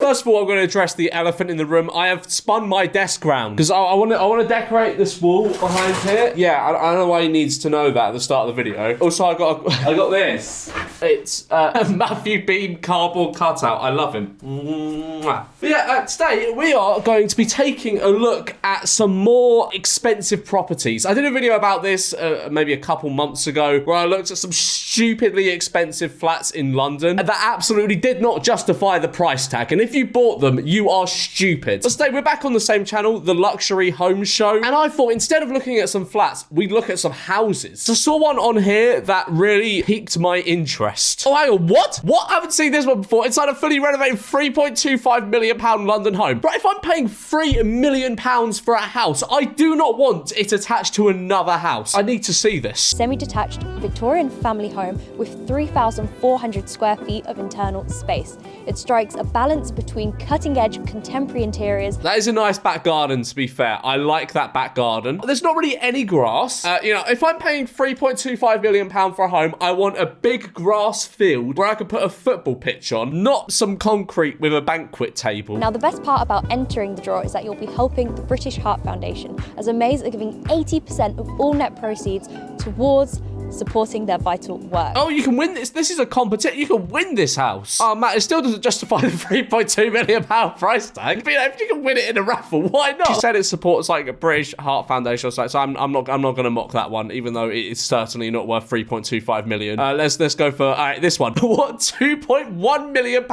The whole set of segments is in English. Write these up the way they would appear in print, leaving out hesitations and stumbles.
First of all, I'm going to address the elephant in the room. I have spun my desk round because I want to decorate this wall behind here. Yeah, I don't know why he needs to know that at the start of the video. Also, I got this. It's Matthew Beam cardboard cutout. I love him. But yeah, today we are going to be taking a look at some more expensive properties. I did a video about this maybe a couple months ago where I looked at some stupidly expensive flats in London that absolutely did not justify the price tag. And if you bought them, you are stupid. But today we're back on the same channel, the Luxury Home Show. And I thought instead of looking at some flats, we'd look at some houses. So I saw one on here that really piqued my interest. Oh, hang on, what? What? I haven't seen this one before. It's like a fully renovated £3.25 million London home. But if I'm paying £3 million for a house, I do not want it attached to another house. I need to see this. Semi-detached Victorian family home with 3,400 square feet of internal space. It strikes a balance between cutting-edge contemporary interiors. That is a nice back garden, to be fair. I like that back garden. There's not really any grass. If I'm paying £3.25 million for a home, I want a big grass field where I can put a football pitch on, not some concrete with a banquet table. Now, the best part about entering the draw is that you'll be helping the British Heart Foundation, as Amaze are giving 80% of all net proceeds towards supporting their vital work. Oh, you can win this. This is a competition. You can win this house. Oh, Matt, it still doesn't justify the £3.2 million price tag. But if you can win it in a raffle, why not? She said it supports like a British Heart Foundation or something, so I'm not going to mock that one, even though it is certainly not worth £3.25 million. Let's go for this one. What £2.1 million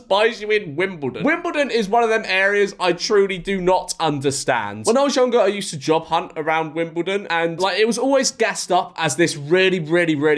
buys you in Wimbledon? Wimbledon is one of them areas I truly do not understand. When I was younger, I used to job hunt around Wimbledon, and like it was always gassed up as this really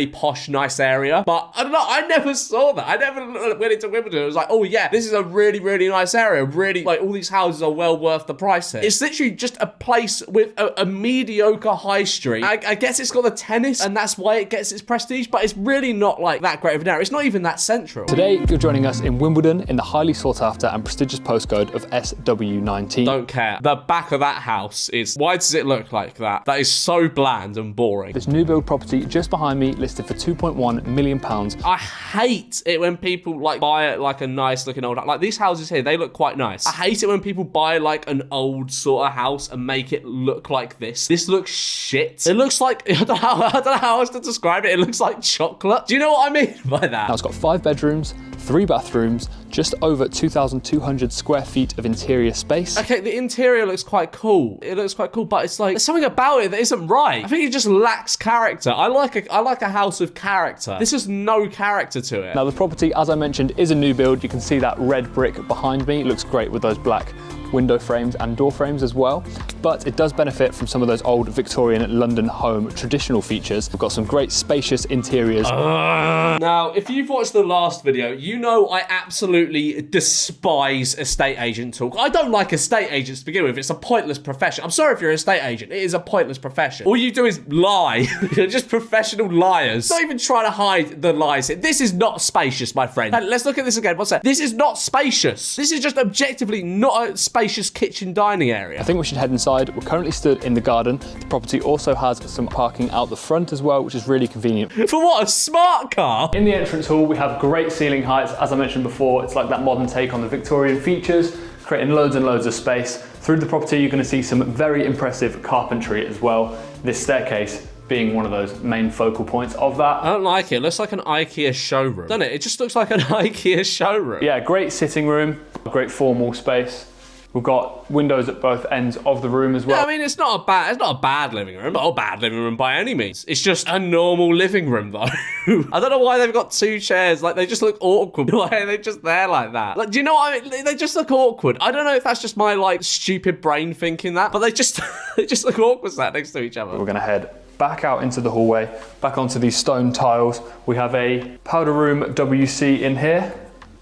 posh, nice area. But I don't know, I never saw that. I never went into Wimbledon. It was like, oh yeah, this is a really nice area. Really, like all these houses are well worth the price here. It's literally just a place with a mediocre high street. I guess it's got the tennis and that's why it gets its prestige, but it's really not like that great of an area. It's not even that central. Today, you're joining us in Wimbledon in the highly sought after and prestigious postcode of SW19. Don't care. The back of that house is, why does it look like that? That is so bland and boring. This new build property just behind me listed for £2.1 million. I hate it when people like buy like a nice looking old, like these houses here, they look quite nice. I hate it when people buy like an old sort of house and make it look like this. This looks shit. It looks like, I don't know how else to describe it. It looks like chocolate. Do you know what I mean by that? Now it's got 5 bedrooms, 3 bathrooms, just over 2,200 square feet of interior space. Okay, the interior looks quite cool. It looks quite cool, but it's like, there's something about it that isn't right. I think it just lacks character. I like a house with character. This has no character to it. Now the property, as I mentioned, is a new build. You can see that red brick behind me. It looks great with those black window frames and door frames as well, but it does benefit from some of those old Victorian London home traditional features. We've got some great spacious interiors. Now, if you've watched the last video, you know I absolutely despise estate agent talk. I don't like estate agents to begin with. It's a pointless profession. I'm sorry if you're an estate agent. It is a pointless profession. All you do is lie. You're just professional liars. Not even trying to hide the lies here. This is not spacious, my friend. And let's look at this again. What's that? This is not spacious. This is just objectively not a spacious kitchen dining area. I think we should head inside. We're currently stood in the garden. The property also has some parking out the front as well, which is really convenient. For what, a smart car? In the entrance hall, we have great ceiling heights. As I mentioned before, it's like that modern take on the Victorian features, creating loads and loads of space. Through the property, you're going to see some very impressive carpentry as well. This staircase being one of those main focal points of that. I don't like it. It looks like an IKEA showroom, doesn't it? It just looks like an IKEA showroom. Yeah, great sitting room, great formal space. We've got windows at both ends of the room as well. Yeah, I mean, it's not a bad living room. Not a bad living room by any means. It's just a normal living room, though. I don't know why they've got 2 chairs. Like, they just look awkward. Why are they just there like that? Like, do you know what I mean? They just look awkward. I don't know if that's just my, like, stupid brain thinking that, but they just look awkward sat next to each other. We're going to head back out into the hallway, back onto these stone tiles. We have a powder room WC in here.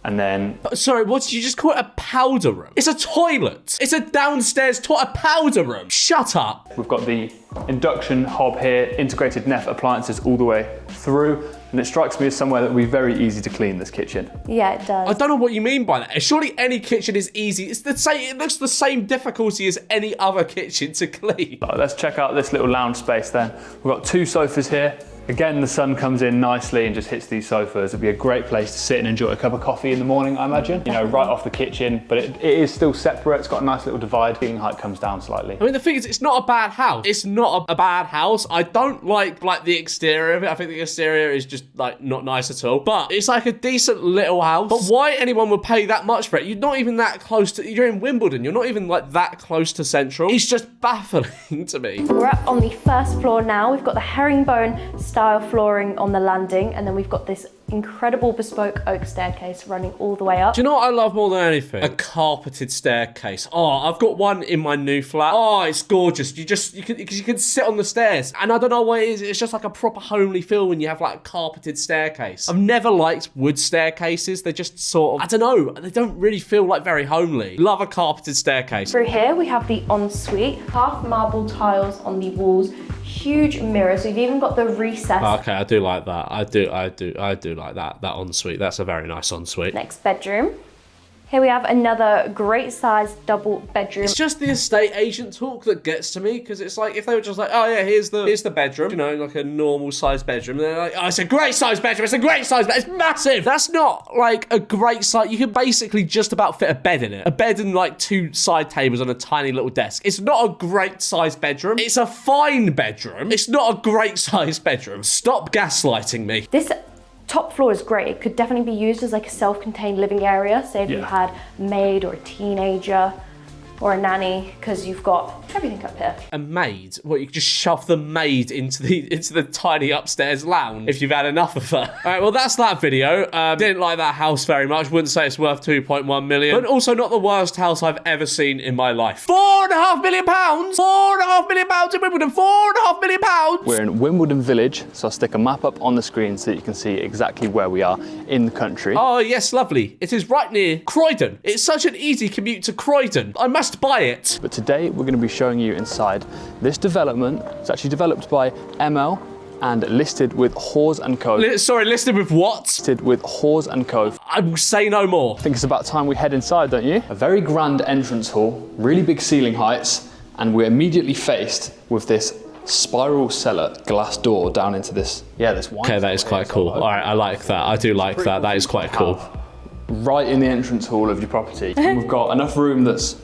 And then... Sorry, what did you just call it? A powder room? It's a toilet. It's a downstairs a powder room. Shut up. We've got the induction hob here, integrated Neff appliances all the way through. And it strikes me as somewhere that would be very easy to clean, this kitchen. Yeah, it does. I don't know what you mean by that. Surely any kitchen is easy. It's the same. It looks the same difficulty as any other kitchen to clean. So let's check out this little lounge space then. We've got 2 sofas here. Again, the sun comes in nicely and just hits these sofas. It'd be a great place to sit and enjoy a cup of coffee in the morning, I imagine. You know, right off the kitchen, but it is still separate. It's got a nice little divide. Ceiling height comes down slightly. I mean, the thing is, it's not a bad house. It's not a bad house. I don't like the exterior of it. I think the exterior is just like not nice at all. But it's like a decent little house. But why anyone would pay that much for it? You're not even that close to. You're in Wimbledon. You're not even like that close to Central. It's just baffling to me. We're up on the first floor now. We've got the herringbone style flooring on the landing, and then we've got this incredible bespoke oak staircase running all the way up. Do you know what I love more than anything? A carpeted staircase. Oh, I've got one in my new flat. Oh, it's gorgeous. You can sit on the stairs. And I don't know what it is. It's just like a proper homely feel when you have like a carpeted staircase. I've never liked wood staircases. They're just sort of, I don't know, they don't really feel like very homely. Love a carpeted staircase. Through here we have the ensuite, half marble tiles on the walls, huge mirrors. So you've even got the recess. Okay, I do like that. I do like that ensuite. That's a very nice ensuite. Next bedroom. Here we have another great sized double bedroom. It's just the estate agent talk that gets to me, because it's like if they were just like, oh yeah, here's the bedroom, you know, like a normal sized bedroom. And they're like, oh, it's a great sized bedroom. It's a great sized bed. It's massive. That's not like a great size. You can basically just about fit a bed in it. A bed and like 2 side tables on a tiny little desk. It's not a great sized bedroom. It's a fine bedroom. It's not a great sized bedroom. Stop gaslighting me. This top floor is great. It could definitely be used as like a self-contained living area. Say if you had a maid or a teenager or a nanny, because you've got everything up here. A maid? What, you could just shove the maid into the tiny upstairs lounge if you've had enough of her. All right, well, that's that video. Didn't like that house very much. Wouldn't say it's worth 2.1 million, but also not the worst house I've ever seen in my life. £4.5 million! £4.5 million in Wimbledon! £4.5 million! We're in Wimbledon Village, so I'll stick a map up on the screen so that you can see exactly where we are in the country. Oh, yes, lovely. It is right near Croydon. It's such an easy commute to Croydon. I must buy it. But today we're going to be showing you inside this development. It's actually developed by ML and listed with Hawes & Co. Listed with what? Listed with Hawes & Co. I will say no more. I think it's about time we head inside, don't you? A very grand entrance hall, really big ceiling heights, and we're immediately faced with this spiral cellar glass door down into this, this wine. Okay, that is quite cool. All right, I like that. I do like that. That is quite cool. Right in the entrance hall of your property. And we've got enough room that's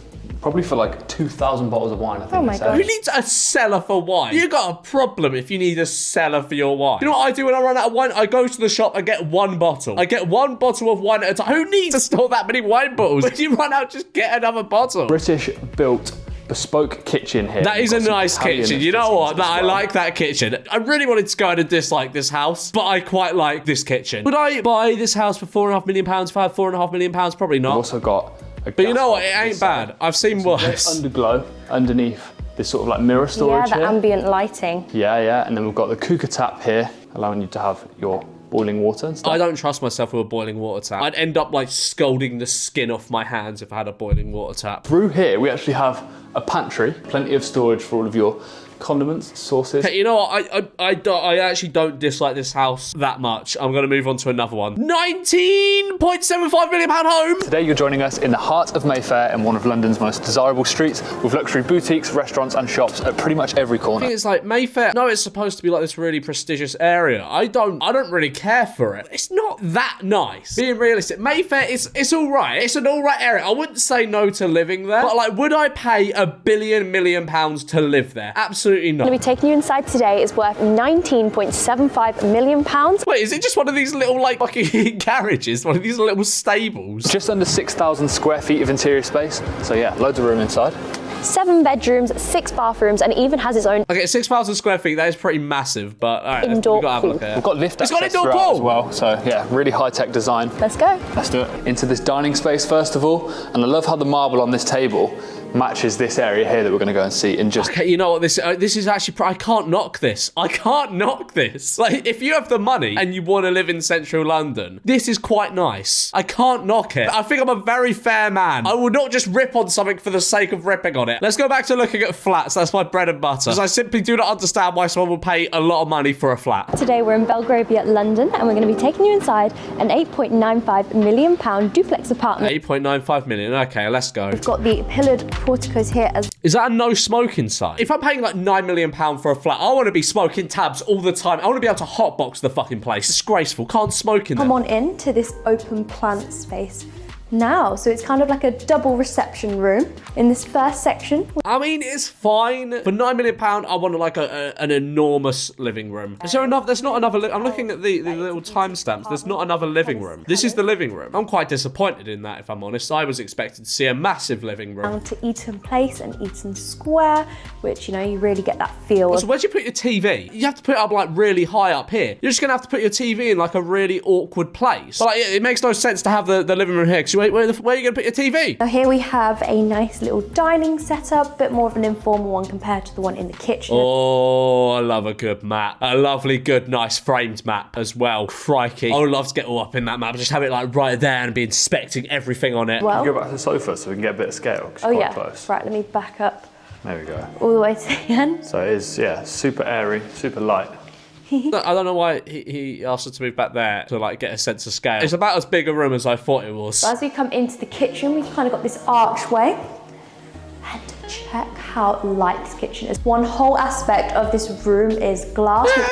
probably for like 2,000 bottles of wine, I think. Oh my God. Who needs a cellar for wine? You got a problem if you need a cellar for your wine. You know what I do when I run out of wine? I go to the shop, I get one bottle. I get one bottle of wine at a time. Who needs to store that many wine bottles? When you run out, just get another bottle. British built bespoke kitchen here. That is a nice kitchen. You know what? I like that kitchen. I really wanted to go and dislike this house, but I quite like this kitchen. Would I buy this house for £4.5 million if I had £4.5 million? Probably not. We've also got but you know what? It ain't bad. I've seen worse. Underglow underneath this sort of like mirror storage here. Yeah, the ambient lighting. Yeah. And then we've got the cooker tap here, allowing you to have your boiling water and stuff. I don't trust myself with a boiling water tap. I'd end up like scalding the skin off my hands if I had a boiling water tap. Through here, we actually have a pantry, plenty of storage for all of your condiments, sauces. Okay, you know what? I actually don't dislike this house that much. I'm going to move on to another one. £19.75 million home. Today you're joining us in the heart of Mayfair in one of London's most desirable streets with luxury boutiques, restaurants and shops at pretty much every corner. I think it's like Mayfair. No, it's supposed to be like this really prestigious area. I don't really care for it. It's not that nice. Being realistic, Mayfair it's all right. It's an all right area. I wouldn't say no to living there, but like, would I pay £1 million to live there? Absolutely not. I'm going to be taking you inside today. It's worth £19.75 million. Wait, is it just one of these little like fucking garages? One of these little stables? Just under 6,000 square feet of interior space. So yeah, loads of room inside. 7 bedrooms, 6 bathrooms, and it even has its own. Okay, 6,000 square feet. That is pretty massive, but all right, indoor we've got to have a look at it. We've got lift access access throughout as well. So yeah, really high-tech design. Let's go. Let's do it. Into this dining space first of all, and I love how the marble on this table matches this area here that we're going to go and see in just... Okay, you know what, this is actually... I can't knock this. I can't knock this. Like, if you have the money and you want to live in central London, this is quite nice. I can't knock it. I think I'm a very fair man. I will not just rip on something for the sake of ripping on it. Let's go back to looking at flats. That's my bread and butter. Because I simply do not understand why someone will pay a lot of money for a flat. Today we're in Belgravia, London, and we're going to be taking you inside an £8.95 million duplex apartment. 8.95 million. Okay, let's go. We've got the pillared porticos here as Is that a no smoking sign? If I'm paying like £9 million for a flat, I want to be smoking tabs all the time. I want to be able to hotbox the fucking place. Disgraceful. Can't smoke in there. come on into this open plant space now. So it's kind of like a double reception room in this first section. I mean, it's fine. For £9 million, I want like an enormous living room. Is there enough? There's not another. I'm looking at the little timestamps. There's not another living room. This is the living room. I'm quite disappointed in that, if I'm honest. I was expecting to see a massive living room. Down to Eaton Place and Eaton Square, which, you know, you really get that feel. So where'd you put your TV? You have to put it up like really high up here. You're just gonna have to put your TV in like a really awkward place. But like, it makes no sense to have the living room here. Because where are you gonna put your TV? So here we have a nice little dining setup, a bit more of an informal one compared to the one in the kitchen. Oh, I love a good map. A lovely, good, nice framed map as well. Crikey. I would love to get all up in that map. Just have it like right there and be inspecting everything on it. Well, Go back to the sofa so we can get a bit of scale. 'Cause oh it's yeah, quite close. right, let me back up There we go. all the way to the end. So it is, yeah, super airy, super light. I don't know why he asked us to move back there to like get a sense of scale. It's about as big a room as I thought it was. So as we come into the kitchen, we've kind of got this archway. And check how light this kitchen is. One whole aspect of this room is glass. Yeah,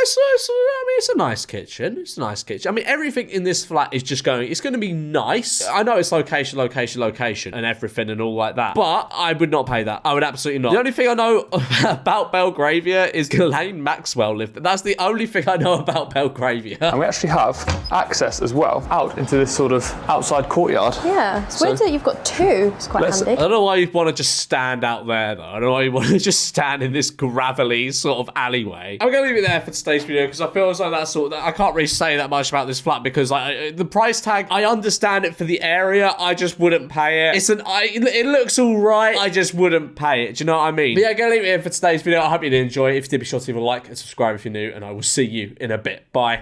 it's a nice kitchen. It's a nice kitchen. I mean, everything in this flat is just going, it's going to be nice. I know it's location, and everything and all like that. But I would not pay that. I would absolutely not. The only thing I know about Belgravia is Ghislaine Maxwell lived there. That's the only thing I know about Belgravia. And we actually have access as well out into this sort of outside courtyard. Yeah, it's weird that you've got two. It's quite I handy. don't know why you'd want to just stand out there, though. I don't know why you want to just stand in this gravelly sort of alleyway. I'm going to leave it there for today's video because I feel as though I can't really say that much about this flat because the price tag, I understand it for the area. I just wouldn't pay it. It looks all right. I just wouldn't pay it. Do you know what I mean? But yeah, going to leave it here for today's video. I hope you did enjoy it. If you did, be sure to leave a like and subscribe if you're new, and I will see you in a bit. Bye.